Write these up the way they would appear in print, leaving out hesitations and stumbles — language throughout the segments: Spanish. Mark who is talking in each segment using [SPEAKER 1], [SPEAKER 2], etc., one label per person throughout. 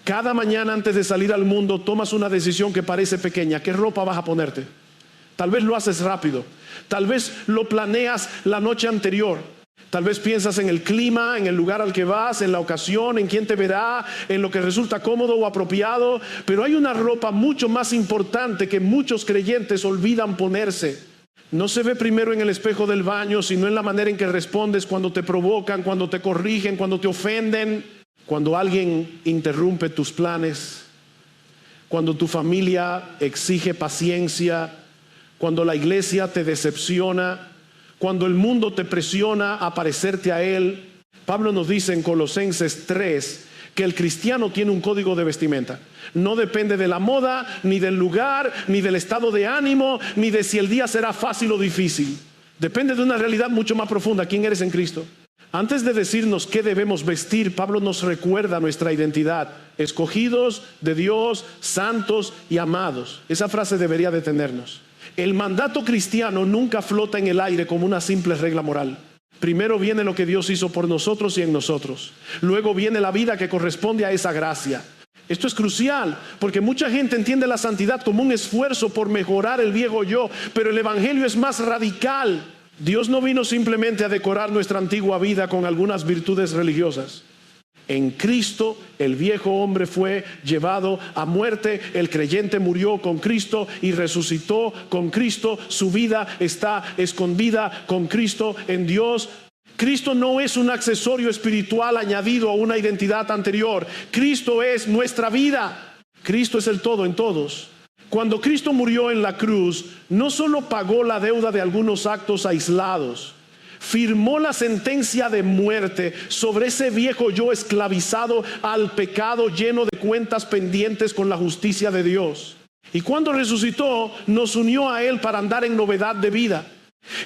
[SPEAKER 1] Cada mañana antes de salir al mundo tomas una decisión que parece pequeña. ¿Qué ropa vas a ponerte? Tal vez lo haces rápido. Tal vez lo planeas la noche anterior. Tal vez piensas en el clima, en el lugar al que vas, en la ocasión, en quién te verá, en lo que resulta cómodo o apropiado. Pero hay una ropa mucho más importante que muchos creyentes olvidan ponerse. No se ve primero en el espejo del baño, sino en la manera en que respondes cuando te provocan, cuando te corrigen, cuando te ofenden. Cuando alguien interrumpe tus planes, cuando tu familia exige paciencia, cuando la iglesia te decepciona, cuando el mundo te presiona a parecerte a él. Pablo nos dice en Colosenses 3 que el cristiano tiene un código de vestimenta. No depende de la moda, ni del lugar, ni del estado de ánimo, ni de si el día será fácil o difícil. Depende de una realidad mucho más profunda. ¿Quién eres en Cristo? Antes de decirnos qué debemos vestir, Pablo nos recuerda nuestra identidad: escogidos de Dios, santos y amados. Esa frase debería detenernos. El mandato cristiano nunca flota en el aire como una simple regla moral. Primero viene lo que Dios hizo por nosotros y en nosotros. Luego viene la vida que corresponde a esa gracia. Esto es crucial, porque mucha gente entiende la santidad como un esfuerzo por mejorar el viejo yo, pero el evangelio es más radical. Dios no vino simplemente a decorar nuestra antigua vida con algunas virtudes religiosas. En Cristo el viejo hombre fue llevado a muerte, el creyente murió con Cristo y resucitó con Cristo, su vida está escondida con Cristo en Dios. Cristo no es un accesorio espiritual añadido a una identidad anterior. Cristo es nuestra vida. Cristo es el todo en todos. Cuando Cristo murió en la cruz, no solo pagó la deuda de algunos actos aislados, firmó la sentencia de muerte sobre ese viejo yo esclavizado al pecado, lleno de cuentas pendientes con la justicia de Dios. Y cuando resucitó, nos unió a Él para andar en novedad de vida.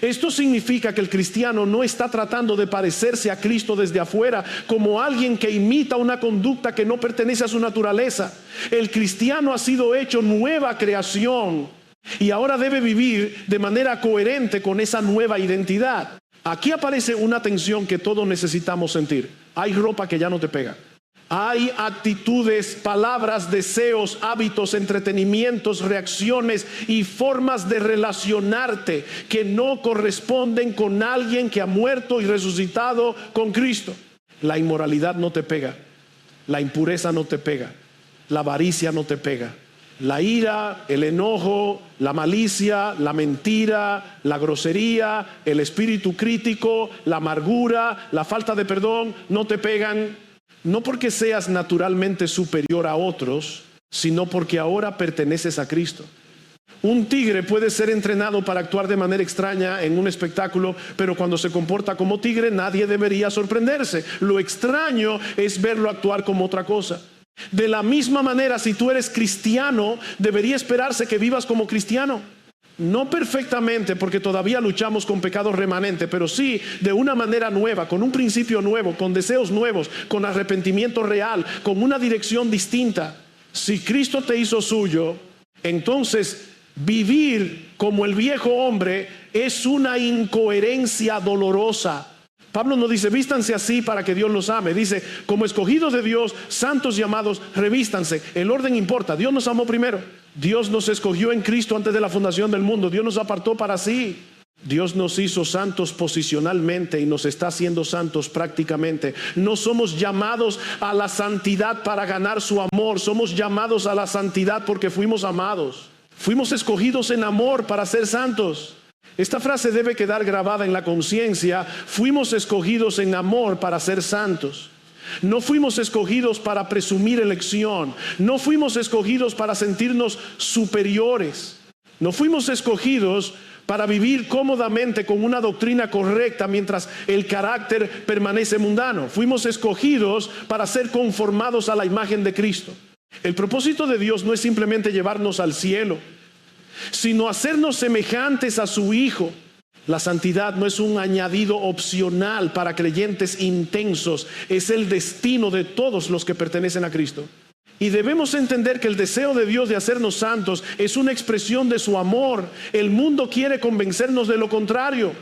[SPEAKER 1] Esto significa que el cristiano no está tratando de parecerse a Cristo desde afuera como alguien que imita una conducta que no pertenece a su naturaleza. El cristiano ha sido hecho nueva creación y ahora debe vivir de manera coherente con esa nueva identidad. Aquí aparece una tensión que todos necesitamos sentir. Hay ropa que ya no te pega. Hay actitudes, palabras, deseos, hábitos, entretenimientos, reacciones y formas de relacionarte que no corresponden con alguien que ha muerto y resucitado con Cristo. La inmoralidad no te pega, la impureza no te pega, la avaricia no te pega, la ira, el enojo, la malicia, la mentira, la grosería, el espíritu crítico, la amargura, la falta de perdón no te pegan. No porque seas naturalmente superior a otros, sino porque ahora perteneces a Cristo. Un tigre puede ser entrenado para actuar de manera extraña en un espectáculo, pero cuando se comporta como tigre nadie debería sorprenderse. Lo extraño es verlo actuar como otra cosa. De la misma manera, si tú eres cristiano, debería esperarse que vivas como cristiano. No perfectamente, porque todavía luchamos con pecados remanentes, pero sí de una manera nueva, con un principio nuevo, con deseos nuevos, con arrepentimiento real, con una dirección distinta. Si Cristo te hizo suyo, entonces vivir como el viejo hombre es una incoherencia dolorosa. Pablo no dice vístanse así para que Dios los ame. Dice como escogidos de Dios, santos y amados, revístanse. El orden importa. Dios nos amó primero. Dios nos escogió en Cristo antes de la fundación del mundo. Dios nos apartó para sí. Dios nos hizo santos posicionalmente y nos está haciendo santos prácticamente. No somos llamados a la santidad para ganar su amor. Somos llamados a la santidad porque fuimos amados. Fuimos escogidos en amor para ser santos. Esta frase debe quedar grabada en la conciencia. Fuimos escogidos en amor para ser santos. No fuimos escogidos para presumir elección. No fuimos escogidos para sentirnos superiores. No fuimos escogidos para vivir cómodamente con una doctrina correcta mientras el carácter permanece mundano. Fuimos escogidos para ser conformados a la imagen de Cristo. El propósito de Dios no es simplemente llevarnos al cielo, sino hacernos semejantes a su Hijo. La santidad no es un añadido opcional para creyentes intensos, es el destino de todos los que pertenecen a Cristo. Y debemos entender que el deseo de Dios de hacernos santos es una expresión de su amor. El mundo quiere convencernos de lo contrario.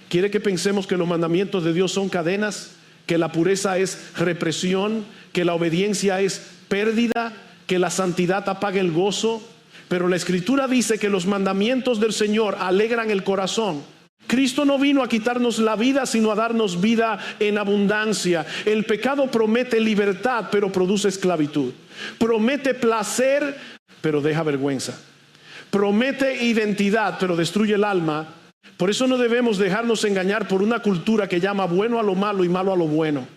[SPEAKER 1] Quiere que pensemos que los mandamientos de Dios son cadenas, que la pureza es represión, que la obediencia es pérdida, que la santidad apague el gozo, pero la Escritura dice que los mandamientos del Señor alegran el corazón. Cristo no vino a quitarnos la vida, sino a darnos vida en abundancia. El pecado promete libertad, pero produce esclavitud. Promete placer, pero deja vergüenza. Promete identidad, pero destruye el alma. Por eso no debemos dejarnos engañar por una cultura que llama bueno a lo malo y malo a lo bueno.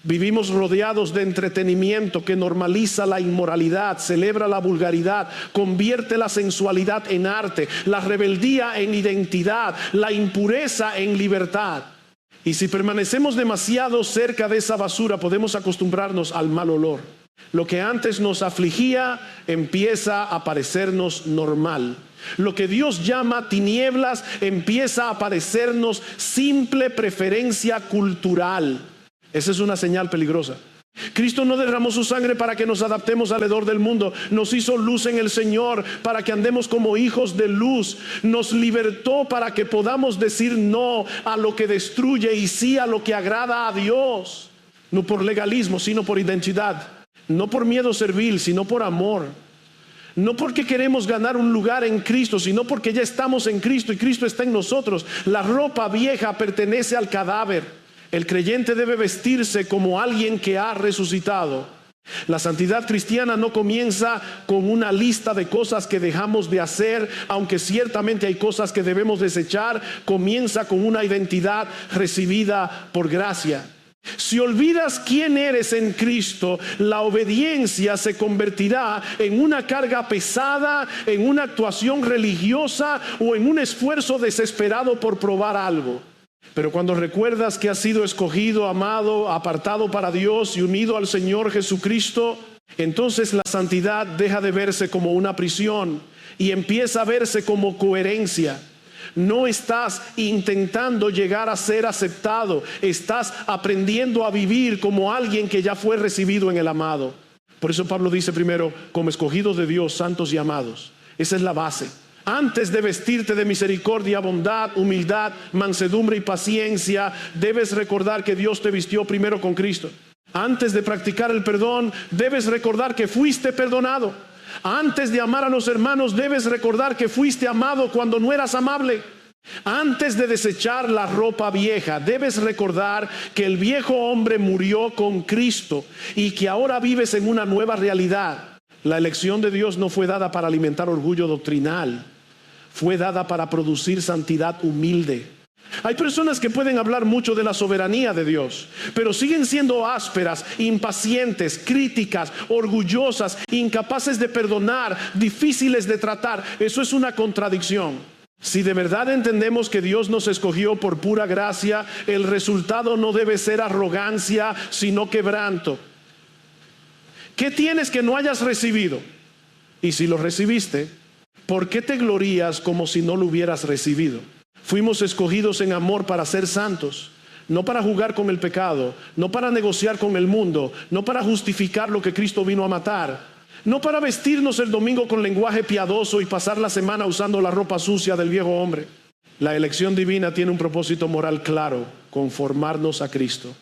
[SPEAKER 1] Vivimos rodeados de entretenimiento que normaliza la inmoralidad, celebra la vulgaridad, convierte la sensualidad en arte, la rebeldía en identidad, la impureza en libertad. Y si permanecemos demasiado cerca de esa basura, podemos acostumbrarnos al mal olor. Lo que antes nos afligía empieza a parecernos normal. Lo que Dios llama tinieblas empieza a parecernos simple preferencia cultural. Esa es una señal peligrosa. Cristo no derramó su sangre para que nos adaptemos al hedor del mundo. Nos hizo luz en el Señor para que andemos como hijos de luz. Nos libertó para que podamos decir no a lo que destruye y sí a lo que agrada a Dios. No por legalismo, sino por identidad. No por miedo servil, sino por amor. No porque queremos ganar un lugar en Cristo, sino porque ya estamos en Cristo y Cristo está en nosotros. La ropa vieja pertenece al cadáver. El creyente debe vestirse como alguien que ha resucitado. La santidad cristiana no comienza con una lista de cosas que dejamos de hacer, aunque ciertamente hay cosas que debemos desechar. Comienza con una identidad recibida por gracia. Si olvidas quién eres en Cristo, la obediencia se convertirá en una carga pesada, en una actuación religiosa o en un esfuerzo desesperado por probar algo. Pero cuando recuerdas que has sido escogido, amado, apartado para Dios y unido al Señor Jesucristo, entonces la santidad deja de verse como una prisión y empieza a verse como coherencia. No estás intentando llegar a ser aceptado, estás aprendiendo a vivir como alguien que ya fue recibido en el amado. Por eso Pablo dice primero, como escogidos de Dios, santos y amados. Esa es la base. Antes de vestirte de misericordia, bondad, humildad, mansedumbre y paciencia, debes recordar que Dios te vistió primero con Cristo. Antes de practicar el perdón, debes recordar que fuiste perdonado. Antes de amar a los hermanos, debes recordar que fuiste amado cuando no eras amable. Antes de desechar la ropa vieja, debes recordar que el viejo hombre murió con Cristo y que ahora vives en una nueva realidad. La elección de Dios no fue dada para alimentar orgullo doctrinal, fue dada para producir santidad humilde. Hay personas que pueden hablar mucho de la soberanía de Dios, pero siguen siendo ásperas, impacientes, críticas, orgullosas, incapaces de perdonar, difíciles de tratar. Eso es una contradicción. Si de verdad entendemos que Dios nos escogió por pura gracia, el resultado no debe ser arrogancia, sino quebranto. ¿Qué tienes que no hayas recibido? Y si lo recibiste, ¿por qué te glorías como si no lo hubieras recibido? Fuimos escogidos en amor para ser santos, no para jugar con el pecado, no para negociar con el mundo, no para justificar lo que Cristo vino a matar, no para vestirnos el domingo con lenguaje piadoso y pasar la semana usando la ropa sucia del viejo hombre. La elección divina tiene un propósito moral claro: conformarnos a Cristo.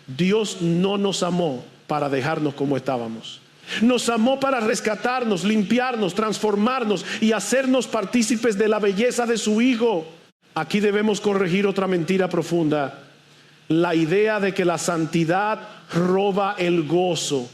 [SPEAKER 1] Dios no nos amó para dejarnos como estábamos. Nos amó para rescatarnos, limpiarnos, transformarnos y hacernos partícipes de la belleza de su Hijo. Aquí debemos corregir otra mentira profunda: la idea de que la santidad roba el gozo.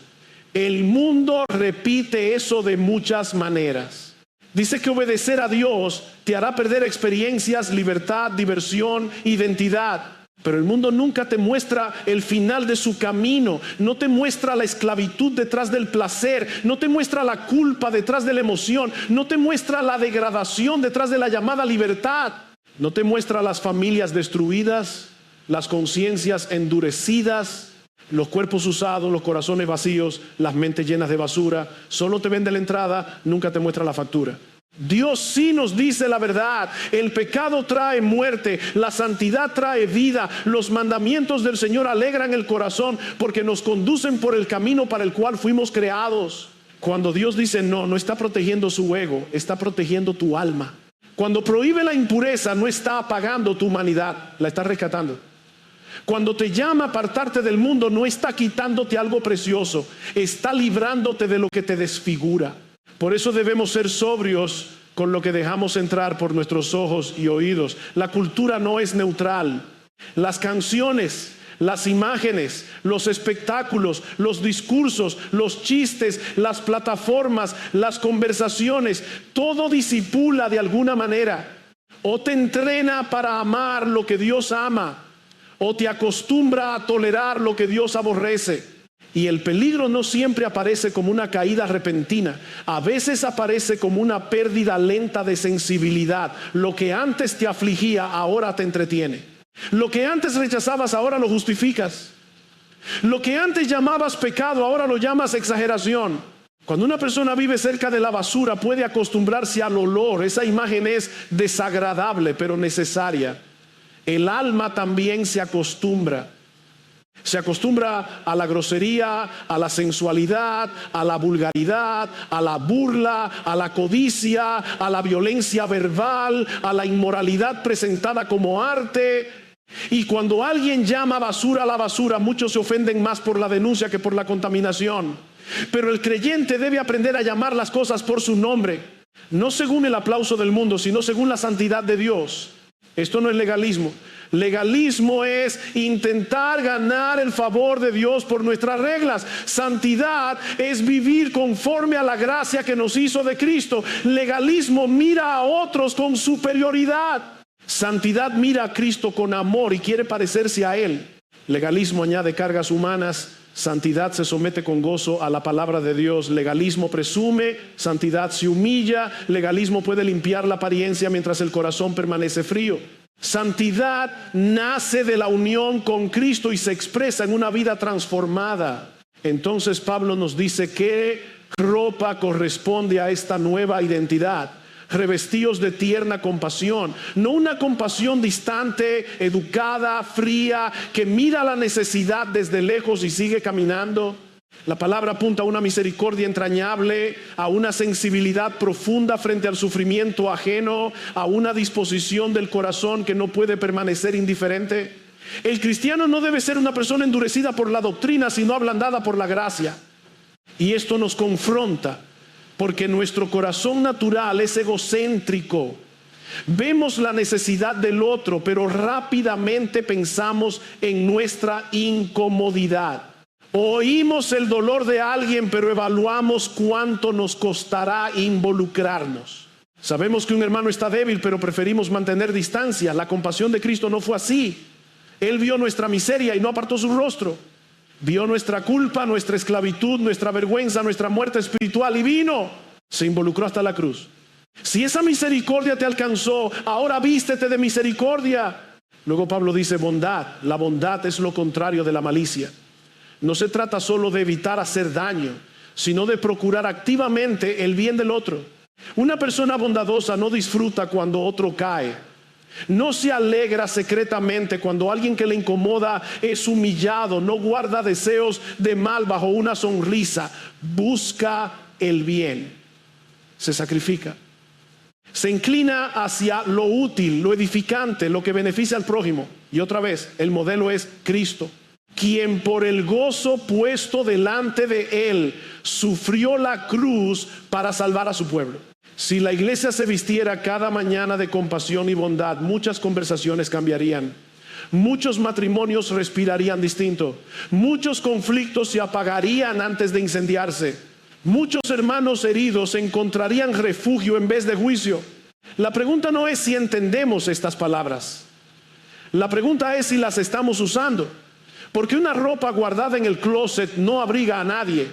[SPEAKER 1] El mundo repite eso de muchas maneras. Dice que obedecer a Dios te hará perder experiencias, libertad, diversión, identidad. Pero el mundo nunca te muestra el final de su camino. No te muestra la esclavitud detrás del placer. No te muestra la culpa detrás de la emoción. No te muestra la degradación detrás de la llamada libertad. No te muestra las familias destruidas, las conciencias endurecidas, los cuerpos usados, los corazones vacíos, las mentes llenas de basura. Solo te vende la entrada, nunca te muestra la factura. Dios sí nos dice la verdad. El pecado trae muerte, la santidad trae vida. Los mandamientos del Señor alegran el corazón porque nos conducen por el camino para el cual fuimos creados. Cuando Dios dice no, no está protegiendo su ego, está protegiendo tu alma. Cuando prohíbe la impureza, no está apagando tu humanidad, la está rescatando. Cuando te llama a apartarte del mundo, no está quitándote algo precioso, está librándote de lo que te desfigura. Por eso debemos ser sobrios con lo que dejamos entrar por nuestros ojos y oídos. La cultura no es neutral. Las canciones, las imágenes, los espectáculos, los discursos, los chistes, las plataformas, las conversaciones, todo disipula de alguna manera. O te entrena para amar lo que Dios ama, o te acostumbra a tolerar lo que Dios aborrece. Y el peligro no siempre aparece como una caída repentina. A veces aparece como una pérdida lenta de sensibilidad. Lo que antes te afligía, ahora te entretiene. Lo que antes rechazabas, ahora lo justificas. Lo que antes llamabas pecado, ahora lo llamas exageración. Cuando una persona vive cerca de la basura, puede acostumbrarse al olor. Esa imagen es desagradable, pero necesaria. El alma también se acostumbra. Se acostumbra a la grosería, a la sensualidad, a la vulgaridad, a la burla, a la codicia, a la violencia verbal, a la inmoralidad presentada como arte. Y cuando alguien llama basura a la basura, muchos se ofenden más por la denuncia que por la contaminación. Pero el creyente debe aprender a llamar las cosas por su nombre, no según el aplauso del mundo, sino según la santidad de Dios. Esto no es legalismo. Legalismo es intentar ganar el favor de Dios por nuestras reglas. Santidad es vivir conforme a la gracia que nos hizo de Cristo. Legalismo mira a otros con superioridad. Santidad mira a Cristo con amor y quiere parecerse a Él. Legalismo añade cargas humanas. Santidad se somete con gozo a la palabra de Dios. Legalismo presume, santidad se humilla. Legalismo puede limpiar la apariencia mientras el corazón permanece frío. Santidad nace de la unión con Cristo y se expresa en una vida transformada. Entonces Pablo nos dice qué ropa corresponde a esta nueva identidad. Revestidos de tierna compasión, no una compasión distante, educada, fría, que mira la necesidad desde lejos y sigue caminando. La palabra apunta a una misericordia entrañable, a una sensibilidad profunda frente al sufrimiento ajeno, a una disposición del corazón que no puede permanecer indiferente. El cristiano no debe ser una persona endurecida por la doctrina, sino ablandada por la gracia. Y esto nos confronta, porque nuestro corazón natural es egocéntrico. Vemos la necesidad del otro, pero rápidamente pensamos en nuestra incomodidad. Oímos el dolor de alguien, pero evaluamos cuánto nos costará involucrarnos. Sabemos que un hermano está débil, pero preferimos mantener distancia. La compasión de Cristo no fue así. Él vio nuestra miseria y no apartó su rostro. Vio nuestra culpa, nuestra esclavitud, nuestra vergüenza, nuestra muerte espiritual y vino. Se involucró hasta la cruz. Si esa misericordia te alcanzó, ahora vístete de misericordia. Luego Pablo dice bondad. La bondad es lo contrario de la malicia. No se trata solo de evitar hacer daño, sino de procurar activamente el bien del otro. Una persona bondadosa no disfruta cuando otro cae. No se alegra secretamente cuando alguien que le incomoda es humillado. No guarda deseos de mal bajo una sonrisa. Busca el bien. Se sacrifica. Se inclina hacia lo útil, lo edificante, lo que beneficia al prójimo. Y otra vez, el modelo es Cristo, quien por el gozo puesto delante de él sufrió la cruz para salvar a su pueblo. Si la iglesia se vistiera cada mañana de compasión y bondad, muchas conversaciones cambiarían. Muchos matrimonios respirarían distinto. Muchos conflictos se apagarían antes de incendiarse. Muchos hermanos heridos encontrarían refugio en vez de juicio. La pregunta no es si entendemos estas palabras. La pregunta es si las estamos usando. Porque una ropa guardada en el closet no abriga a nadie.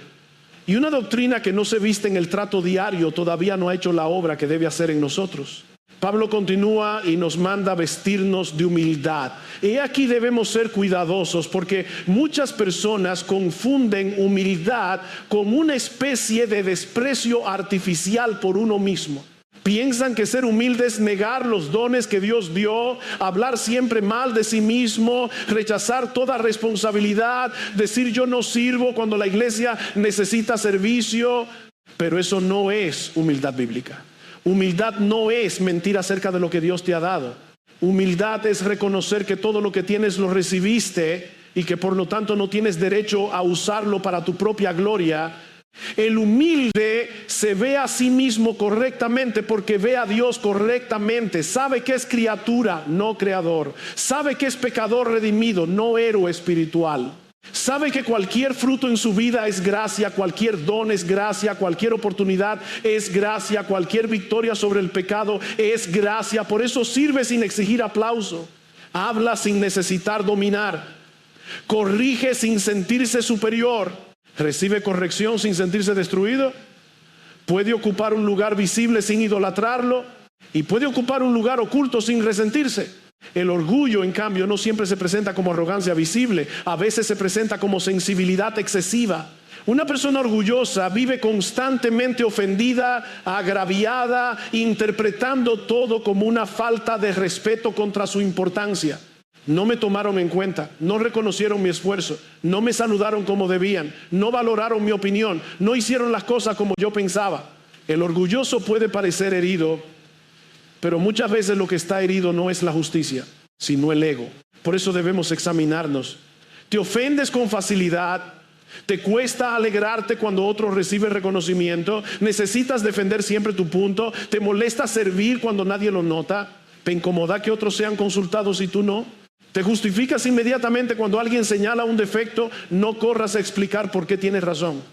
[SPEAKER 1] Y una doctrina que no se viste en el trato diario todavía no ha hecho la obra que debe hacer en nosotros. Pablo continúa y nos manda vestirnos de humildad. Y aquí debemos ser cuidadosos porque muchas personas confunden humildad con una especie de desprecio artificial por uno mismo. Piensan que ser humilde es negar los dones que Dios dio, hablar siempre mal de sí mismo, rechazar toda responsabilidad, decir yo no sirvo cuando la iglesia necesita servicio. Pero eso no es humildad bíblica. Humildad no es mentir acerca de lo que Dios te ha dado. Humildad es reconocer que todo lo que tienes lo recibiste y que por lo tanto no tienes derecho a usarlo para tu propia gloria. El humilde se ve a sí mismo correctamente porque ve a Dios correctamente. Sabe que es criatura, no creador. Sabe que es pecador redimido, no héroe espiritual. Sabe que cualquier fruto en su vida es gracia, cualquier don es gracia, cualquier oportunidad es gracia, cualquier victoria sobre el pecado es gracia. Por eso sirve sin exigir aplauso, habla sin necesitar dominar, corrige sin sentirse superior, recibe corrección sin sentirse destruido, puede ocupar un lugar visible sin idolatrarlo y puede ocupar un lugar oculto sin resentirse. El orgullo, en cambio, no siempre se presenta como arrogancia visible, a veces se presenta como sensibilidad excesiva. Una persona orgullosa vive constantemente ofendida, agraviada, interpretando todo como una falta de respeto contra su importancia. No me tomaron en cuenta, no reconocieron mi esfuerzo, no me saludaron como debían, no valoraron mi opinión, no hicieron las cosas como yo pensaba. El orgulloso puede parecer herido, pero muchas veces lo que está herido no es la justicia, sino el ego. Por eso debemos examinarnos. Te ofendes con facilidad, te cuesta alegrarte cuando otro recibe reconocimiento, necesitas defender siempre tu punto, te molesta servir cuando nadie lo nota, te incomoda que otros sean consultados y tú no. Te justificas inmediatamente cuando alguien señala un defecto, no corras a explicar por qué tienes razón.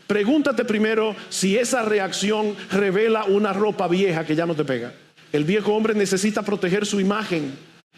[SPEAKER 1] Pregúntate primero si esa reacción revela una ropa vieja que ya no te pega. El viejo hombre necesita proteger su imagen.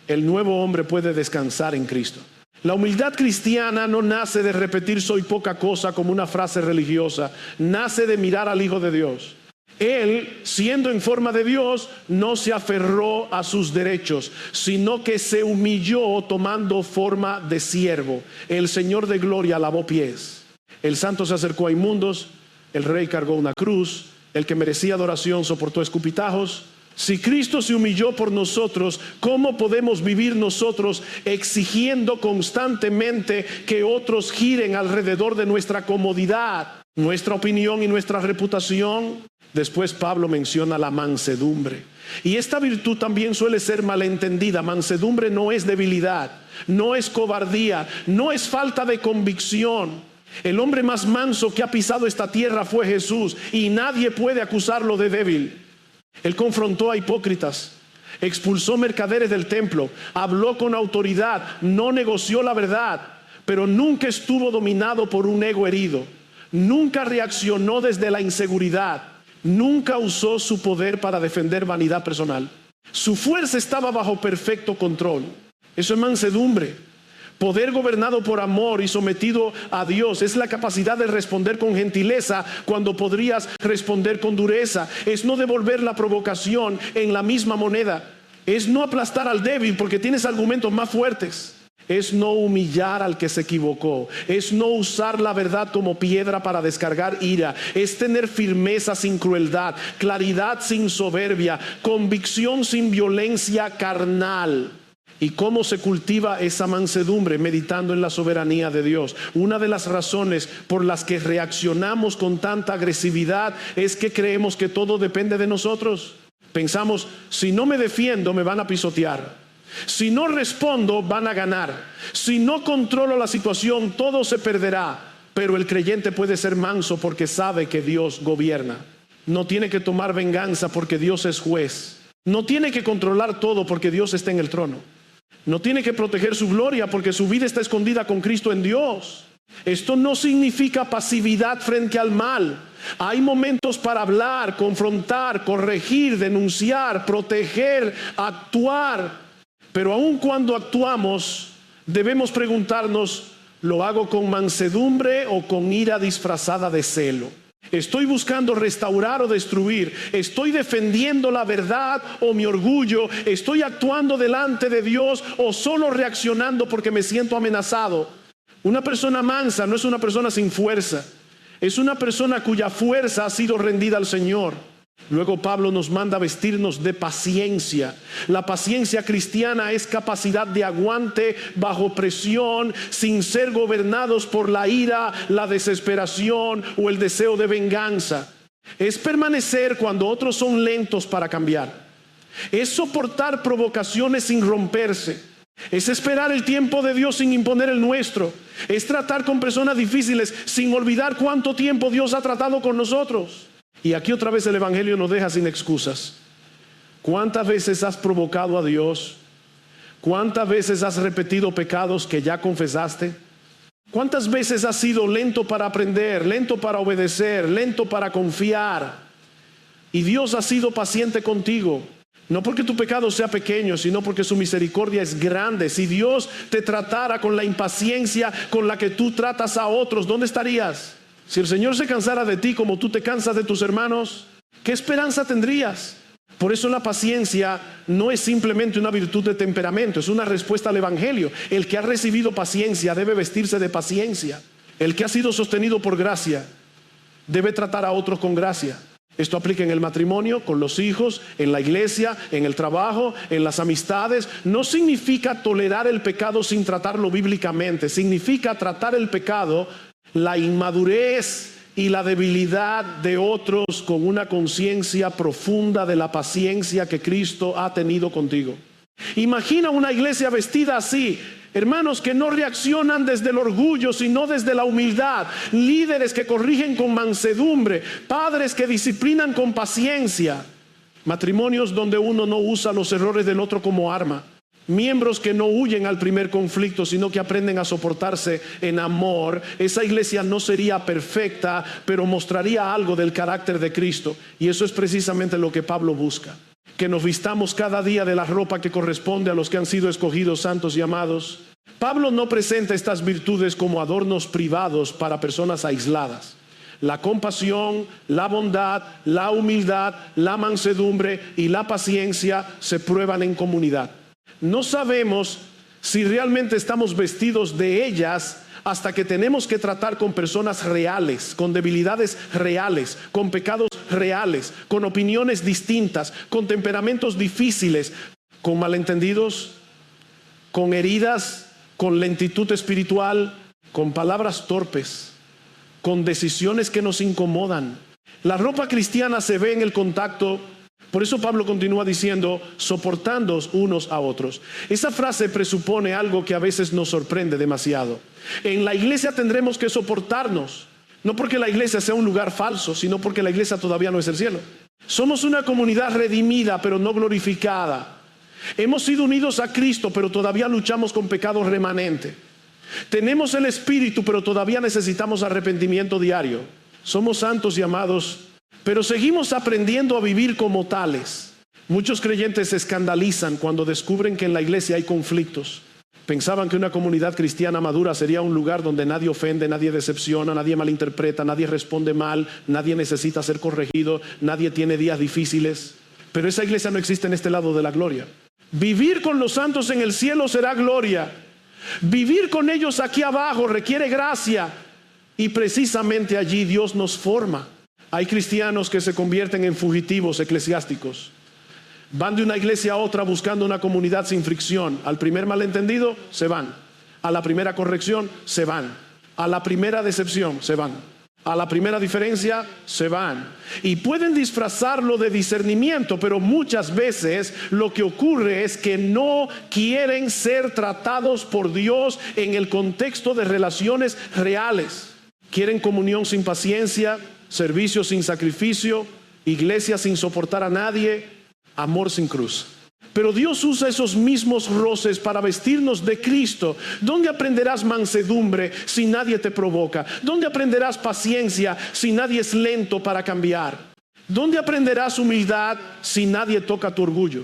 [SPEAKER 1] El nuevo hombre puede descansar en Cristo. La humildad cristiana no nace de repetir soy poca cosa como una frase religiosa. Nace de mirar al Hijo de Dios. Él, siendo en forma de Dios, no se aferró a sus derechos, sino que se humilló tomando forma de siervo. El Señor de gloria lavó pies. El santo se acercó a inmundos. El rey cargó una cruz. El que merecía adoración soportó escupitajos. Si Cristo se humilló por nosotros, ¿cómo podemos vivir nosotros exigiendo constantemente que otros giren alrededor de nuestra comodidad, nuestra opinión y nuestra reputación? Después Pablo menciona la mansedumbre. Y esta virtud también suele ser malentendida. Mansedumbre no es debilidad, no es cobardía, no es falta de convicción. El hombre más manso que ha pisado esta tierra fue Jesús y nadie puede acusarlo de débil. Él confrontó a hipócritas, expulsó mercaderes del templo, habló con autoridad, no negoció la verdad, pero nunca estuvo dominado por un ego herido, nunca reaccionó desde la inseguridad, nunca usó su poder para defender vanidad personal. Su fuerza estaba bajo perfecto control. Eso es mansedumbre. Poder gobernado por amor y sometido a Dios es la capacidad de responder con gentileza cuando podrías responder con dureza. Es no devolver la provocación en la misma moneda. Es no aplastar al débil porque tienes argumentos más fuertes. Es no humillar al que se equivocó. Es no usar la verdad como piedra para descargar ira. Es tener firmeza sin crueldad, claridad sin soberbia, convicción sin violencia carnal. ¿Y cómo se cultiva esa mansedumbre? Meditando en la soberanía de Dios. Una de las razones por las que reaccionamos con tanta agresividad es que creemos que todo depende de nosotros. Pensamos, si no me defiendo me van a pisotear. Si no respondo van a ganar. Si no controlo la situación todo se perderá. Pero el creyente puede ser manso porque sabe que Dios gobierna. No tiene que tomar venganza porque Dios es juez. No tiene que controlar todo porque Dios está en el trono. No tiene que proteger su gloria porque su vida está escondida con Cristo en Dios. Esto no significa pasividad frente al mal. Hay momentos para hablar, confrontar, corregir, denunciar, proteger, actuar. Pero aun cuando actuamos, debemos preguntarnos, ¿lo hago con mansedumbre o con ira disfrazada de celo? ¿Estoy buscando restaurar o destruir? ¿Estoy defendiendo la verdad o mi orgullo? ¿Estoy actuando delante de Dios o solo reaccionando porque me siento amenazado? Una persona mansa no es una persona sin fuerza. Es una persona cuya fuerza ha sido rendida al Señor. Luego Pablo nos manda vestirnos de paciencia. La paciencia cristiana es capacidad de aguante bajo presión, sin ser gobernados por la ira, la desesperación o el deseo de venganza. Es permanecer cuando otros son lentos para cambiar. Es soportar provocaciones sin romperse. Es esperar el tiempo de Dios sin imponer el nuestro. Es tratar con personas difíciles sin olvidar cuánto tiempo Dios ha tratado con nosotros. Y aquí otra vez el Evangelio nos deja sin excusas. ¿Cuántas veces has provocado a Dios? ¿Cuántas veces has repetido pecados que ya confesaste? ¿Cuántas veces has sido lento para aprender, lento para obedecer, lento para confiar? Y Dios ha sido paciente contigo. No porque tu pecado sea pequeño, sino porque su misericordia es grande. Si Dios te tratara con la impaciencia con la que tú tratas a otros, ¿dónde estarías? Si el Señor se cansara de ti como tú te cansas de tus hermanos, ¿qué esperanza tendrías? Por eso la paciencia no es simplemente una virtud de temperamento, es una respuesta al Evangelio. El que ha recibido paciencia debe vestirse de paciencia. El que ha sido sostenido por gracia debe tratar a otros con gracia. Esto aplica en el matrimonio, con los hijos, en la iglesia, en el trabajo, en las amistades. No significa tolerar el pecado sin tratarlo bíblicamente. Significa tratar el pecado, la inmadurez y la debilidad de otros con una conciencia profunda de la paciencia que Cristo ha tenido contigo. Imagina una iglesia vestida así. Hermanos que no reaccionan desde el orgullo, sino desde la humildad. Líderes que corrigen con mansedumbre. Padres que disciplinan con paciencia. Matrimonios donde uno no usa los errores del otro como arma. Miembros que no huyen al primer conflicto, sino que aprenden a soportarse en amor. Esa iglesia no sería perfecta, pero mostraría algo del carácter de Cristo. Y eso es precisamente lo que Pablo busca. Que nos vistamos cada día de la ropa que corresponde a los que han sido escogidos, santos y amados. Pablo no presenta estas virtudes como adornos privados para personas aisladas. La compasión, la bondad, la humildad, la mansedumbre y la paciencia se prueban en comunidad. No sabemos si realmente estamos vestidos de ellas hasta que tenemos que tratar con personas reales, con debilidades reales, con pecados reales, con opiniones distintas, con temperamentos difíciles, con malentendidos, con heridas, con lentitud espiritual, con palabras torpes, con decisiones que nos incomodan. La ropa cristiana se ve en el contacto. Por eso Pablo continúa diciendo, soportándoos unos a otros. Esa frase presupone algo que a veces nos sorprende demasiado. En la iglesia tendremos que soportarnos, no porque la iglesia sea un lugar falso, sino porque la iglesia todavía no es el cielo. Somos una comunidad redimida, pero no glorificada. Hemos sido unidos a Cristo, pero todavía luchamos con pecado remanente. Tenemos el Espíritu, pero todavía necesitamos arrepentimiento diario. Somos santos y amados, pero seguimos aprendiendo a vivir como tales. Muchos creyentes se escandalizan cuando descubren que en la iglesia hay conflictos. Pensaban que una comunidad cristiana madura sería un lugar donde nadie ofende, nadie decepciona, nadie malinterpreta, nadie responde mal, nadie necesita ser corregido, nadie tiene días difíciles. Pero esa iglesia no existe en este lado de la gloria. Vivir con los santos en el cielo será gloria. Vivir con ellos aquí abajo requiere gracia. Y precisamente allí Dios nos forma. Hay cristianos que se convierten en fugitivos eclesiásticos. Van de una iglesia a otra buscando una comunidad sin fricción. Al primer malentendido, se van. A la primera corrección, se van. A la primera decepción, se van. A la primera diferencia, se van. Y pueden disfrazarlo de discernimiento, pero muchas veces lo que ocurre es que no quieren ser tratados por Dios en el contexto de relaciones reales. Quieren comunión sin paciencia, servicio sin sacrificio, iglesia sin soportar a nadie, amor sin cruz. Pero Dios usa esos mismos roces para vestirnos de Cristo. ¿Dónde aprenderás mansedumbre si nadie te provoca? ¿Dónde aprenderás paciencia si nadie es lento para cambiar? ¿Dónde aprenderás humildad si nadie toca tu orgullo?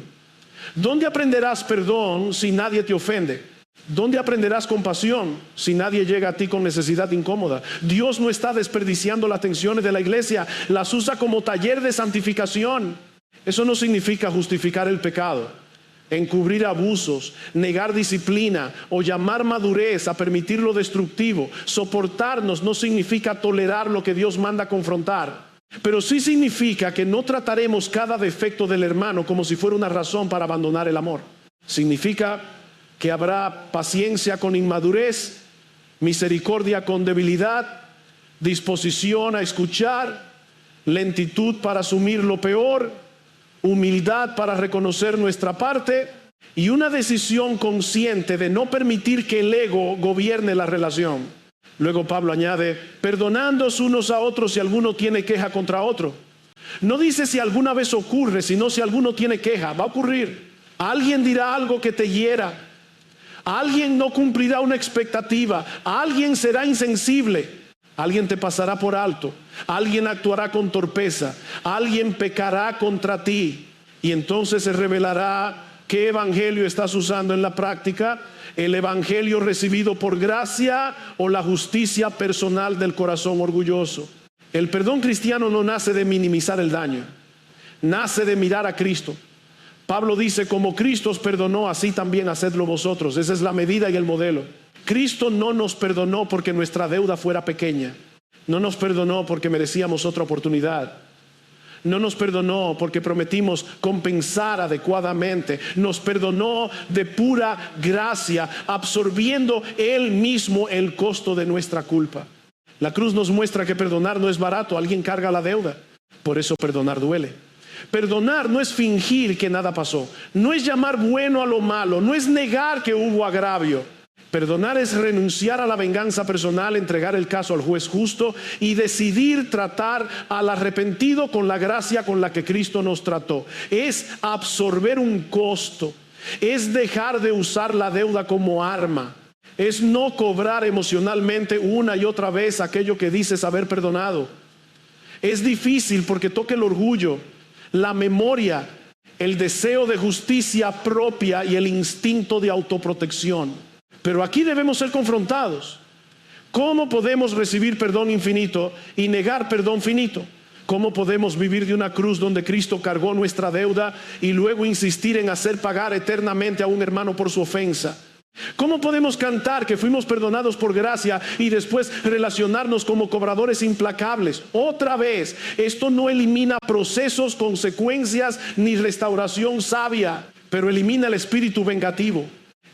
[SPEAKER 1] ¿Dónde aprenderás perdón si nadie te ofende? ¿Dónde aprenderás compasión si nadie llega a ti con necesidad incómoda? Dios no está desperdiciando las tensiones de la iglesia, las usa como taller de santificación. Eso no significa justificar el pecado, encubrir abusos, negar disciplina o llamar madurez a permitir lo destructivo. Soportarnos no significa tolerar lo que Dios manda confrontar, pero sí significa que no trataremos cada defecto del hermano como si fuera una razón para abandonar el amor. Significa que habrá paciencia con inmadurez, misericordia con debilidad, disposición a escuchar, lentitud para asumir lo peor, humildad para reconocer nuestra parte y una decisión consciente de no permitir que el ego gobierne la relación. Luego Pablo añade, perdonándoos unos a otros si alguno tiene queja contra otro. No dice si alguna vez ocurre, sino si alguno tiene queja. Va a ocurrir. Alguien dirá algo que te hiera. Alguien no cumplirá una expectativa. Alguien será insensible. Alguien te pasará por alto. Alguien actuará con torpeza. Alguien pecará contra ti. Y entonces se revelará qué evangelio estás usando en la práctica. El evangelio recibido por gracia o la justicia personal del corazón orgulloso. El perdón cristiano no nace de minimizar el daño. Nace de mirar a Cristo. Pablo dice, como Cristo os perdonó, así también hacedlo vosotros. Esa es la medida y el modelo. Cristo no nos perdonó porque nuestra deuda fuera pequeña. No nos perdonó porque merecíamos otra oportunidad. No nos perdonó porque prometimos compensar adecuadamente. Nos perdonó de pura gracia, absorbiendo Él mismo el costo de nuestra culpa. La cruz nos muestra que perdonar no es barato. Alguien carga la deuda. Por eso perdonar duele. Perdonar no es fingir que nada pasó. No es llamar bueno a lo malo. No es negar que hubo agravio. Perdonar es renunciar a la venganza personal, entregar el caso al juez justo y decidir tratar al arrepentido con la gracia con la que Cristo nos trató. Es absorber un costo. Es dejar de usar la deuda como arma. Es no cobrar emocionalmente una y otra vez aquello que dices haber perdonado. Es difícil porque toca el orgullo, la memoria, el deseo de justicia propia y el instinto de autoprotección. Pero aquí debemos ser confrontados. ¿Cómo podemos recibir perdón infinito y negar perdón finito? ¿Cómo podemos vivir de una cruz donde Cristo cargó nuestra deuda y luego insistir en hacer pagar eternamente a un hermano por su ofensa? ¿Cómo podemos cantar que fuimos perdonados por gracia y después relacionarnos como cobradores implacables? Otra vez, esto no elimina procesos, consecuencias ni restauración sabia, pero elimina el espíritu vengativo.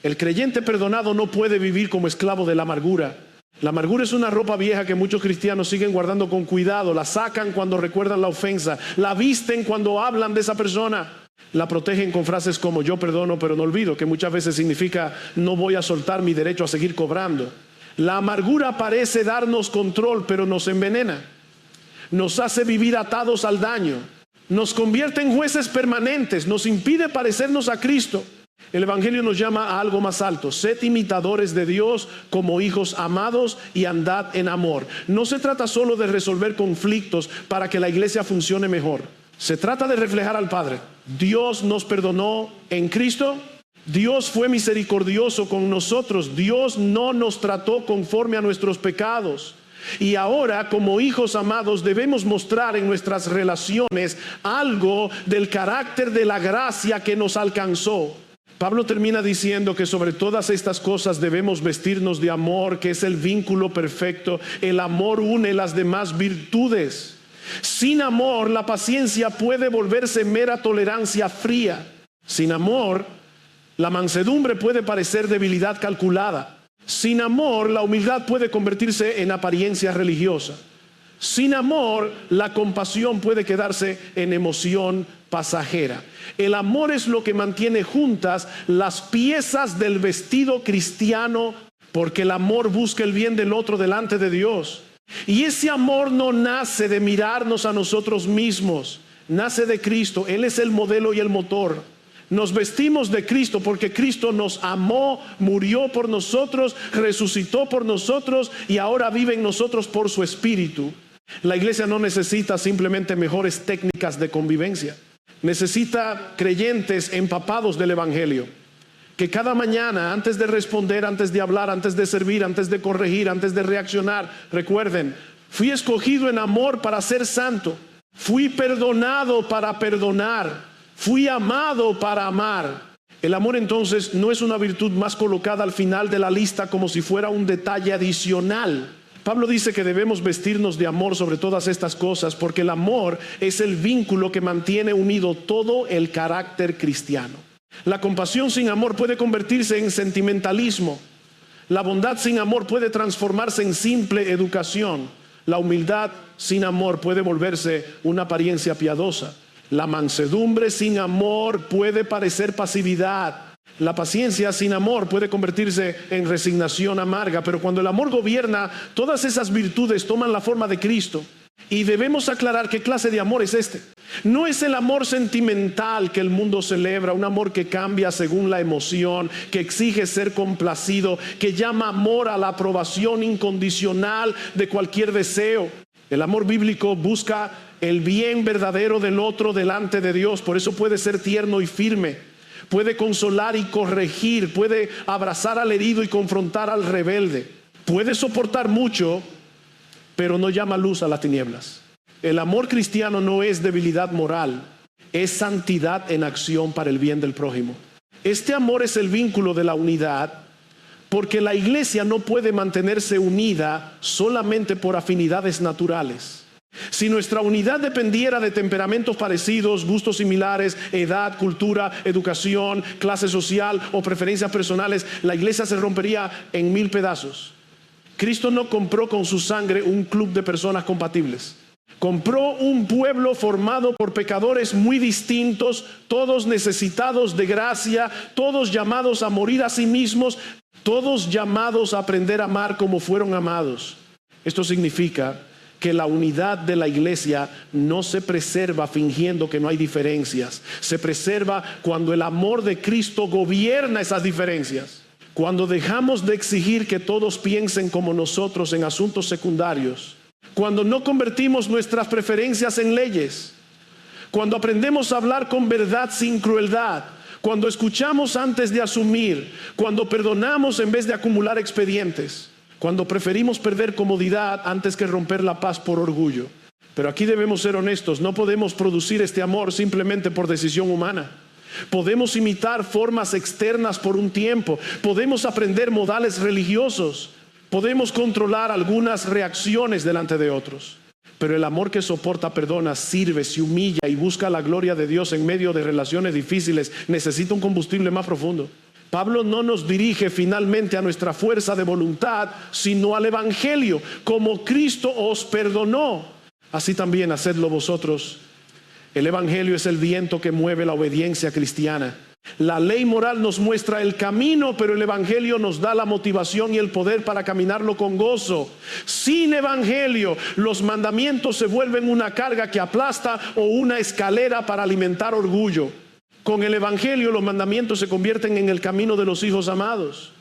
[SPEAKER 1] El creyente perdonado no puede vivir como esclavo de la amargura. La amargura es una ropa vieja que muchos cristianos siguen guardando con cuidado. La sacan cuando recuerdan la ofensa. La visten cuando hablan de esa persona. La protegen con frases como yo perdono pero no olvido, que muchas veces significa no voy a soltar mi derecho a seguir cobrando. La amargura parece darnos control, pero nos envenena. Nos hace vivir atados al daño. Nos convierte en jueces permanentes. Nos impide parecernos a Cristo. El evangelio nos llama a algo más alto. Sed imitadores de Dios como hijos amados y andad en amor. No se trata solo de resolver conflictos para que la iglesia funcione mejor. Se trata de reflejar al Padre. Dios nos perdonó en Cristo. Dios fue misericordioso con nosotros. Dios no nos trató conforme a nuestros pecados. Y ahora, como hijos amados, debemos mostrar en nuestras relaciones algo del carácter de la gracia que nos alcanzó. Pablo termina diciendo que sobre todas estas cosas debemos vestirnos de amor, que es el vínculo perfecto. El amor une las demás virtudes. Sin amor, la paciencia puede volverse mera tolerancia fría. Sin amor, la mansedumbre puede parecer debilidad calculada. Sin amor, la humildad puede convertirse en apariencia religiosa. Sin amor, la compasión puede quedarse en emoción pasajera. El amor es lo que mantiene juntas las piezas del vestido cristiano, porque el amor busca el bien del otro delante de Dios. Y ese amor no nace de mirarnos a nosotros mismos, nace de Cristo. Él es el modelo y el motor. Nos vestimos de Cristo porque Cristo nos amó, murió por nosotros, resucitó por nosotros y ahora vive en nosotros por su Espíritu. La iglesia no necesita simplemente mejores técnicas de convivencia. Necesita creyentes empapados del evangelio, que cada mañana, antes de responder, antes de hablar, antes de servir, antes de corregir, antes de reaccionar, recuerden, fui escogido en amor para ser santo, fui perdonado para perdonar, fui amado para amar. El amor entonces no es una virtud más colocada al final de la lista como si fuera un detalle adicional. Pablo dice que debemos vestirnos de amor sobre todas estas cosas, porque el amor es el vínculo que mantiene unido todo el carácter cristiano. La compasión sin amor puede convertirse en sentimentalismo. La bondad sin amor puede transformarse en simple educación. La humildad sin amor puede volverse una apariencia piadosa. La mansedumbre sin amor puede parecer pasividad. La paciencia sin amor puede convertirse en resignación amarga, pero cuando el amor gobierna, todas esas virtudes toman la forma de Cristo. Y debemos aclarar qué clase de amor es este. No es el amor sentimental que el mundo celebra, un amor que cambia según la emoción, que exige ser complacido, que llama amor a la aprobación incondicional de cualquier deseo. El amor bíblico busca el bien verdadero del otro delante de Dios, por eso puede ser tierno y firme, puede consolar y corregir, puede abrazar al herido y confrontar al rebelde, puede soportar mucho, pero no llama luz a las tinieblas. El amor cristiano no es debilidad moral, es santidad en acción para el bien del prójimo. Este amor es el vínculo de la unidad, porque la iglesia no puede mantenerse unida solamente por afinidades naturales. Si nuestra unidad dependiera de temperamentos parecidos, gustos similares, edad, cultura, educación, clase social o preferencias personales, la iglesia se rompería en 1000 pedazos. Cristo no compró con su sangre un club de personas compatibles. Compró un pueblo formado por pecadores muy distintos, todos necesitados de gracia, todos llamados a morir a sí mismos, todos llamados a aprender a amar como fueron amados. Esto significa que la unidad de la iglesia no se preserva fingiendo que no hay diferencias. Se preserva cuando el amor de Cristo gobierna esas diferencias. Cuando dejamos de exigir que todos piensen como nosotros en asuntos secundarios. Cuando no convertimos nuestras preferencias en leyes. Cuando aprendemos a hablar con verdad sin crueldad. Cuando escuchamos antes de asumir. Cuando perdonamos en vez de acumular expedientes. Cuando preferimos perder comodidad antes que romper la paz por orgullo. Pero aquí debemos ser honestos, no podemos producir este amor simplemente por decisión humana. Podemos imitar formas externas por un tiempo, podemos aprender modales religiosos, podemos controlar algunas reacciones delante de otros. Pero el amor que soporta, perdona, sirve, se humilla y busca la gloria de Dios en medio de relaciones difíciles, necesita un combustible más profundo. Pablo no nos dirige finalmente a nuestra fuerza de voluntad, sino al Evangelio. Como Cristo os perdonó, así también hacedlo vosotros. El Evangelio es el viento que mueve la obediencia cristiana. La ley moral nos muestra el camino, pero el Evangelio nos da la motivación y el poder para caminarlo con gozo. Sin Evangelio, los mandamientos se vuelven una carga que aplasta o una escalera para alimentar orgullo. Con el Evangelio los mandamientos se convierten en el camino de los hijos amados.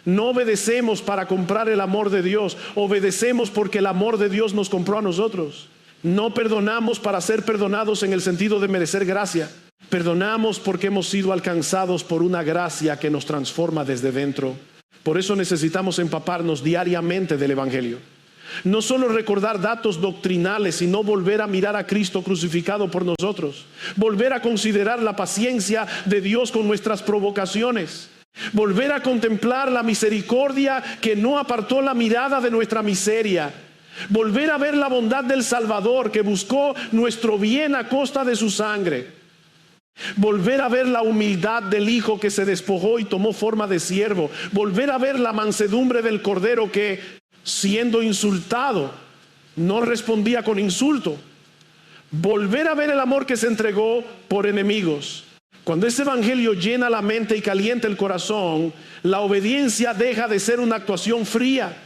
[SPEAKER 1] No obedecemos para comprar el amor de Dios, obedecemos porque el amor de Dios nos compró a nosotros. No perdonamos para ser perdonados en el sentido de merecer gracia. Perdonamos porque hemos sido alcanzados por una gracia que nos transforma desde dentro. Por eso necesitamos empaparnos diariamente del Evangelio. No solo recordar datos doctrinales, sino volver a mirar a Cristo crucificado por nosotros. Volver a considerar la paciencia de Dios con nuestras provocaciones. Volver a contemplar la misericordia que no apartó la mirada de nuestra miseria. Volver a ver la bondad del Salvador que buscó nuestro bien a costa de su sangre. Volver a ver la humildad del Hijo que se despojó y tomó forma de siervo. Volver a ver la mansedumbre del Cordero que, siendo insultado, no respondía con insulto. Volver a ver el amor que se entregó por enemigos. Cuando ese evangelio llena la mente y calienta el corazón, la obediencia deja de ser una actuación fría.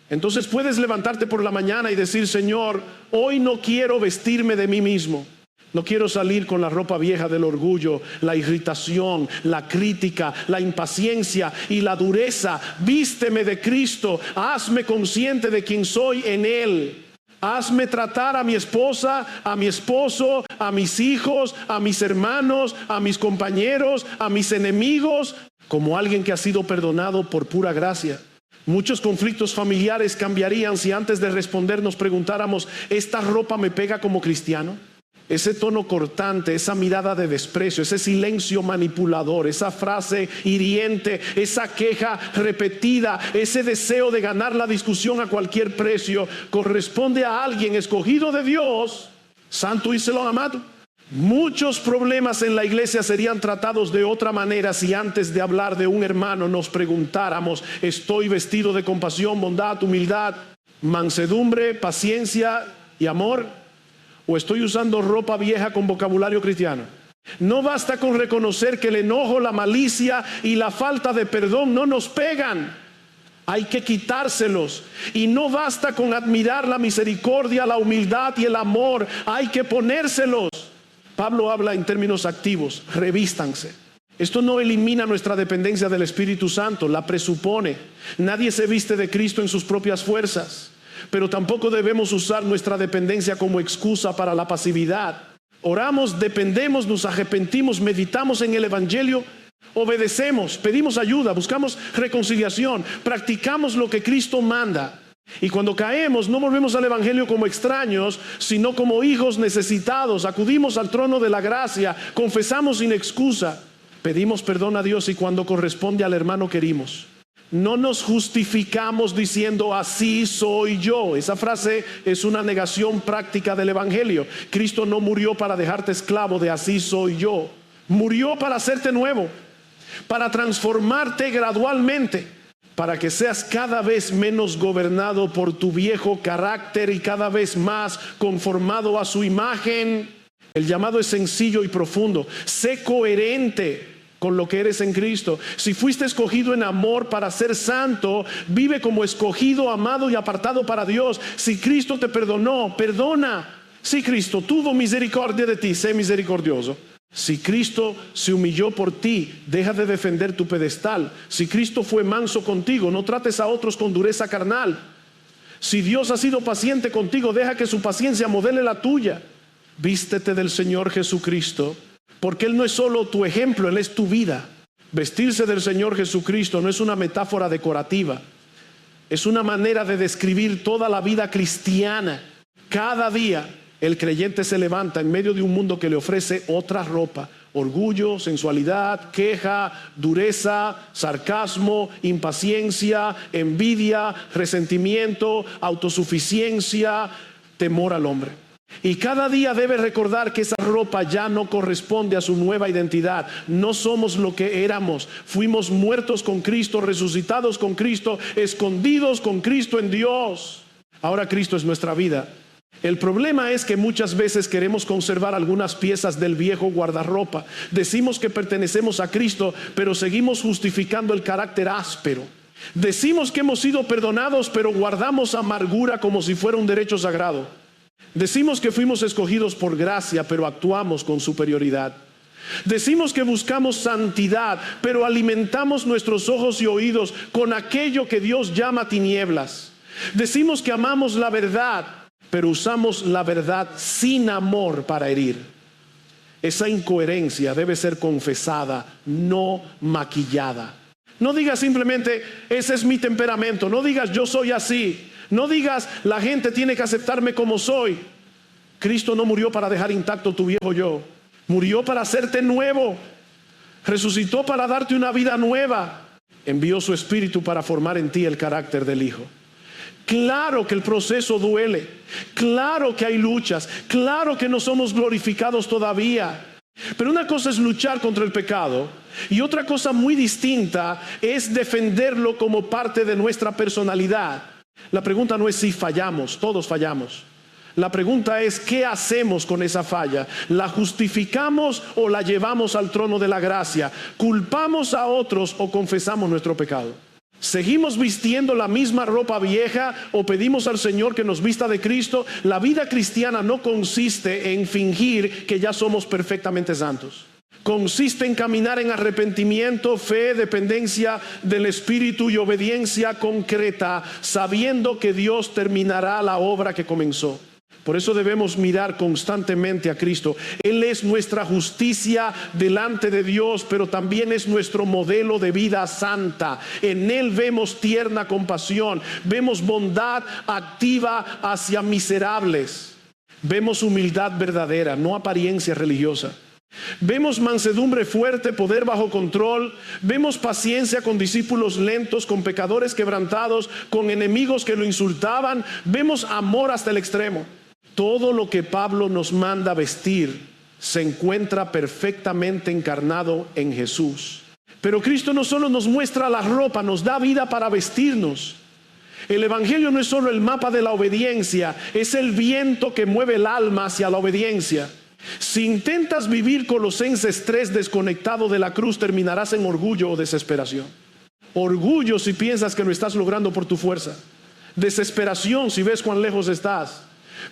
[SPEAKER 1] Entonces puedes levantarte por la mañana y decir: Señor, hoy no quiero vestirme de mí mismo. No quiero salir con la ropa vieja del orgullo, la irritación, la crítica, la impaciencia y la dureza. Vísteme de Cristo, hazme consciente de quién soy en Él. Hazme tratar a mi esposa, a mi esposo, a mis hijos, a mis hermanos, a mis compañeros, a mis enemigos, como alguien que ha sido perdonado por pura gracia. Muchos conflictos familiares cambiarían si antes de responder nos preguntáramos: ¿esta ropa me pega como cristiano? Ese tono cortante, esa mirada de desprecio, ese silencio manipulador, esa frase hiriente, esa queja repetida, ese deseo de ganar la discusión a cualquier precio, corresponde a alguien escogido de Dios, santo y celón amado. Muchos problemas en la iglesia serían tratados de otra manera si antes de hablar de un hermano nos preguntáramos: ¿estoy vestido de compasión, bondad, humildad, mansedumbre, paciencia y amor? ¿O estoy usando ropa vieja con vocabulario cristiano? No basta con reconocer que el enojo, la malicia y la falta de perdón no nos pegan. Hay que quitárselos. Y no basta con admirar la misericordia, la humildad y el amor. Hay que ponérselos. Pablo habla en términos activos. Revístanse. Esto no elimina nuestra dependencia del Espíritu Santo, la presupone. Nadie se viste de Cristo en sus propias fuerzas, pero tampoco debemos usar nuestra dependencia como excusa para la pasividad. Oramos, dependemos, nos arrepentimos, meditamos en el Evangelio, obedecemos, pedimos ayuda, buscamos reconciliación, practicamos lo que Cristo manda. Y cuando caemos, no volvemos al Evangelio como extraños, sino como hijos necesitados. Acudimos al trono de la gracia, confesamos sin excusa, pedimos perdón a Dios y cuando corresponde al hermano que herimos. No nos justificamos diciendo así soy yo. Esa frase es una negación práctica del Evangelio. Cristo no murió para dejarte esclavo de así soy yo. Murió para hacerte nuevo, para transformarte gradualmente, para que seas cada vez menos gobernado por tu viejo carácter y cada vez más conformado a su imagen. El llamado es sencillo y profundo. Sé coherente con lo que eres en Cristo. Si fuiste escogido en amor para ser santo, vive como escogido, amado y apartado para Dios. Si Cristo te perdonó, perdona. Si Cristo tuvo misericordia de ti, sé misericordioso. Si Cristo se humilló por ti, deja de defender tu pedestal. Si Cristo fue manso contigo, no trates a otros con dureza carnal. Si Dios ha sido paciente contigo, deja que su paciencia modele la tuya. Vístete del Señor Jesucristo, porque Él no es solo tu ejemplo, Él es tu vida. Vestirse del Señor Jesucristo no es una metáfora decorativa, es una manera de describir toda la vida cristiana. Cada día el creyente se levanta en medio de un mundo que le ofrece otra ropa: orgullo, sensualidad, queja, dureza, sarcasmo, impaciencia, envidia, resentimiento, autosuficiencia, temor al hombre. Y cada día debe recordar que esa ropa ya no corresponde a su nueva identidad. No somos lo que éramos. Fuimos muertos con Cristo, resucitados con Cristo, escondidos con Cristo en Dios. Ahora Cristo es nuestra vida. El problema es que muchas veces queremos conservar algunas piezas del viejo guardarropa. Decimos que pertenecemos a Cristo, pero seguimos justificando el carácter áspero. Decimos que hemos sido perdonados, pero guardamos amargura como si fuera un derecho sagrado. Decimos que fuimos escogidos por gracia, pero actuamos con superioridad. Decimos que buscamos santidad, pero alimentamos nuestros ojos y oídos con aquello que Dios llama tinieblas. Decimos que amamos la verdad, pero usamos la verdad sin amor para herir. Esa incoherencia debe ser confesada, no maquillada. No digas simplemente, ese es mi temperamento. No digas, yo soy así. No digas, la gente tiene que aceptarme como soy. Cristo no murió para dejar intacto tu viejo yo. Murió para hacerte nuevo. Resucitó para darte una vida nueva. Envió su Espíritu para formar en ti el carácter del Hijo. Claro que el proceso duele. Claro que hay luchas. Claro que no somos glorificados todavía. Pero una cosa es luchar contra el pecado y otra cosa muy distinta es defenderlo como parte de nuestra personalidad. La pregunta no es si fallamos, todos fallamos. La pregunta es, ¿qué hacemos con esa falla? ¿La justificamos o la llevamos al trono de la gracia? ¿Culpamos a otros o confesamos nuestro pecado? ¿Seguimos vistiendo la misma ropa vieja o pedimos al Señor que nos vista de Cristo? La vida cristiana no consiste en fingir que ya somos perfectamente santos. Consiste en caminar en arrepentimiento, fe, dependencia del Espíritu y obediencia concreta, sabiendo que Dios terminará la obra que comenzó. Por eso debemos mirar constantemente a Cristo. Él es nuestra justicia delante de Dios, pero también es nuestro modelo de vida santa. En Él vemos tierna compasión, vemos bondad activa hacia miserables, vemos humildad verdadera, no apariencia religiosa. Vemos mansedumbre fuerte, poder bajo control. Vemos paciencia con discípulos lentos, con pecadores quebrantados, con enemigos que lo insultaban. Vemos amor hasta el extremo. Todo lo que Pablo nos manda vestir se encuentra perfectamente encarnado en Jesús. Pero Cristo no solo nos muestra la ropa, nos da vida para vestirnos. El evangelio no es solo el mapa de la obediencia, es el viento que mueve el alma hacia la obediencia. Si intentas vivir Colosenses 3 desconectado de la cruz, terminarás en orgullo o desesperación. Orgullo si piensas que lo estás logrando por tu fuerza. Desesperación si ves cuán lejos estás.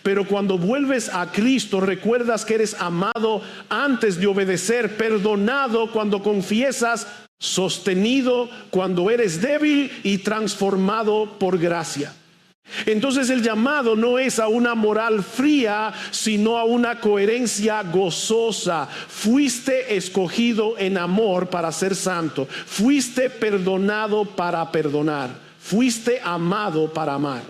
[SPEAKER 1] Pero cuando vuelves a Cristo, recuerdas que eres amado antes de obedecer, perdonado cuando confiesas, sostenido cuando eres débil y transformado por gracia. Entonces el llamado no es a una moral fría, sino a una coherencia gozosa. Fuiste escogido en amor para ser santo. Fuiste perdonado para perdonar. Fuiste amado para amar.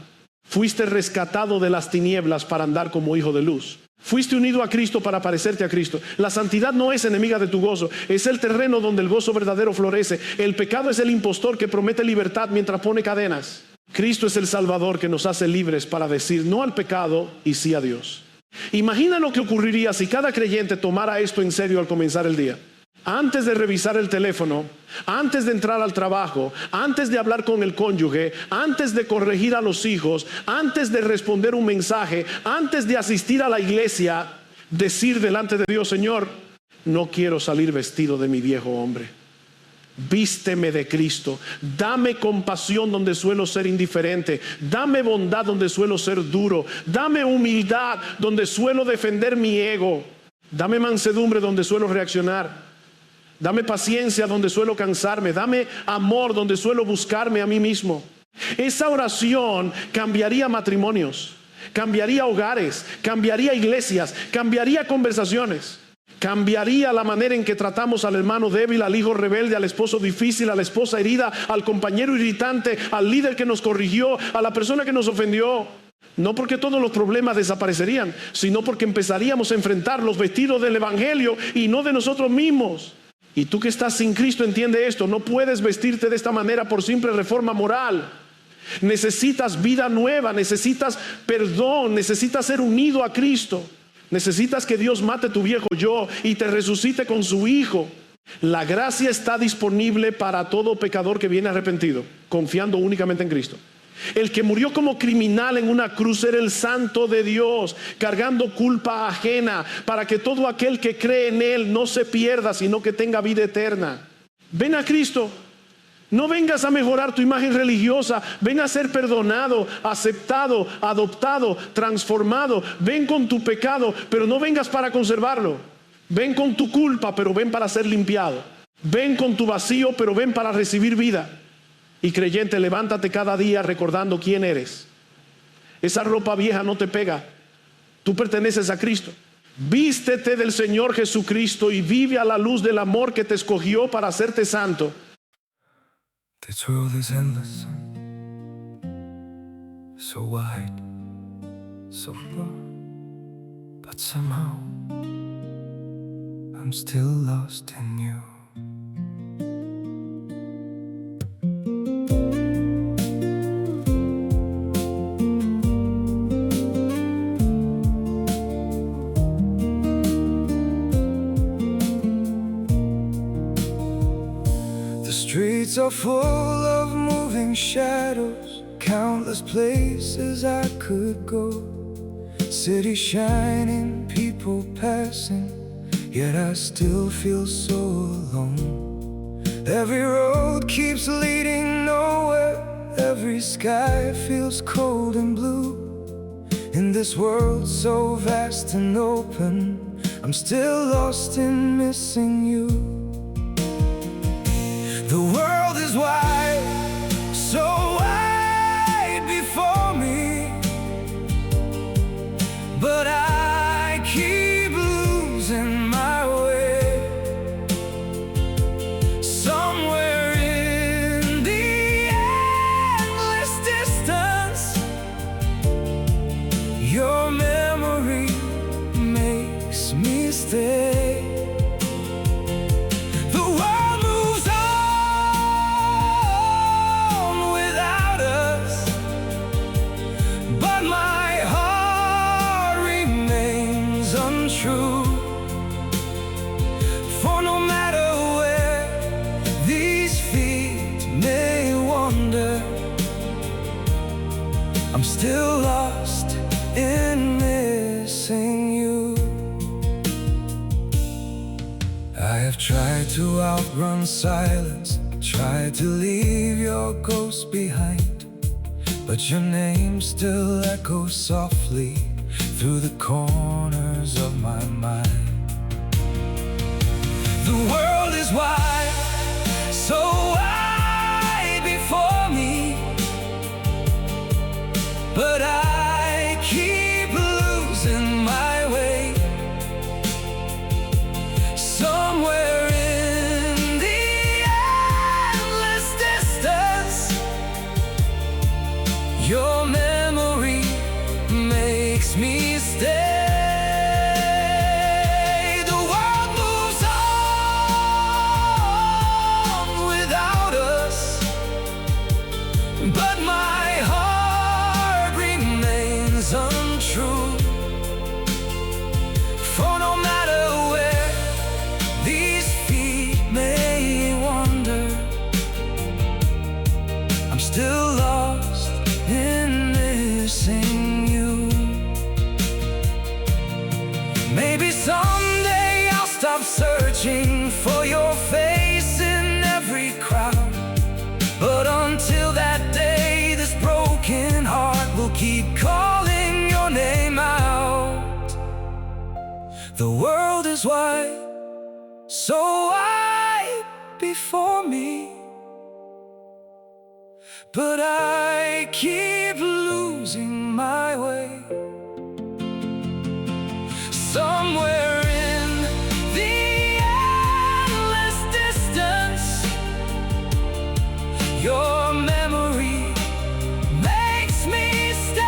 [SPEAKER 1] Fuiste rescatado de las tinieblas para andar como hijo de luz. Fuiste unido a Cristo para parecerte a Cristo. La santidad no es enemiga de tu gozo, es el terreno donde el gozo verdadero florece. El pecado es el impostor que promete libertad mientras pone cadenas. Cristo es el Salvador que nos hace libres para decir no al pecado y sí a Dios. Imagina lo que ocurriría si cada creyente tomara esto en serio al comenzar el día. Antes de revisar el teléfono, antes de entrar al trabajo, antes de hablar con el cónyuge, antes de corregir a los hijos, antes de responder un mensaje, antes de asistir a la iglesia, decir delante de Dios: Señor, no quiero salir vestido de mi viejo hombre. Vísteme de Cristo. Dame compasión donde suelo ser indiferente. Dame bondad donde suelo ser duro. Dame humildad donde suelo defender mi ego. Dame mansedumbre donde suelo reaccionar. Dame paciencia donde suelo cansarme. Dame amor donde suelo buscarme a mí mismo. Esa oración cambiaría matrimonios, cambiaría hogares, cambiaría iglesias, cambiaría conversaciones. Cambiaría la manera en que tratamos al hermano débil, al hijo rebelde, al esposo difícil, a la esposa herida, al compañero irritante, al líder que nos corrigió, a la persona que nos ofendió. No porque todos los problemas desaparecerían, sino porque empezaríamos a enfrentarlos vestidos del evangelio y no de nosotros mismos. Y tú que estás sin Cristo, entiende esto: no puedes vestirte de esta manera por simple reforma moral. Necesitas vida nueva, necesitas perdón, necesitas ser unido a Cristo. Necesitas que Dios mate tu viejo yo y te resucite con su Hijo. La gracia está disponible para todo pecador que viene arrepentido, confiando únicamente en Cristo. El que murió como criminal en una cruz era el Santo de Dios, cargando culpa ajena, para que todo aquel que cree en Él no se pierda, sino que tenga vida eterna. Ven a Cristo. No vengas a mejorar tu imagen religiosa. Ven a ser perdonado, aceptado, adoptado, transformado. Ven con tu pecado, pero no vengas para conservarlo. Ven con tu culpa, pero ven para ser limpiado. Ven con tu vacío, pero ven para recibir vida. Y creyente, levántate cada día recordando quién eres. Esa ropa vieja no te pega. Tú perteneces a Cristo. Vístete del Señor Jesucristo y vive a la luz del amor que te escogió para hacerte santo.
[SPEAKER 2] This world is endless, so wide, so broad, but somehow I'm still lost in you. The streets are full of moving shadows, countless places I could go. City shining, people passing, yet I still feel so alone. Every road keeps leading nowhere, every sky feels cold and blue. In this world so vast and open, I'm still lost in missing you. The world is wide, so wide before me, but I keep losing my way. Somewhere in the endless distance, your memory makes me stay. For no matter where these feet may wander, I have tried to outrun silence, tried to leave your ghost behind, but your name still echoes softly through the corners of my mind. The world is wide, so wide before me, but I keep losing my way. Somewhere in the endless distance, your memory makes me stay. The world moves on without us, but my heart remains untrue. For no matter where these feet may wander, I'm still lost in missing you. Maybe someday I'll stop searching for your face in every crowd, but until that day, this broken heart will keep calling your name out. The world is wide, so wide before me, but I keep losing my way. Somewhere in the endless distance, your memory makes me stay.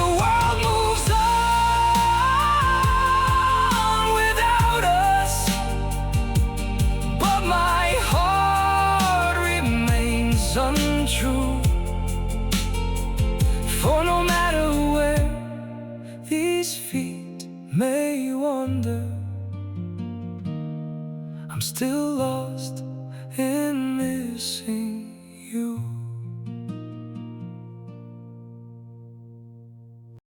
[SPEAKER 2] The world moves on without us, but my heart remains untrue. For no matter where these feet may wander, I'm still lost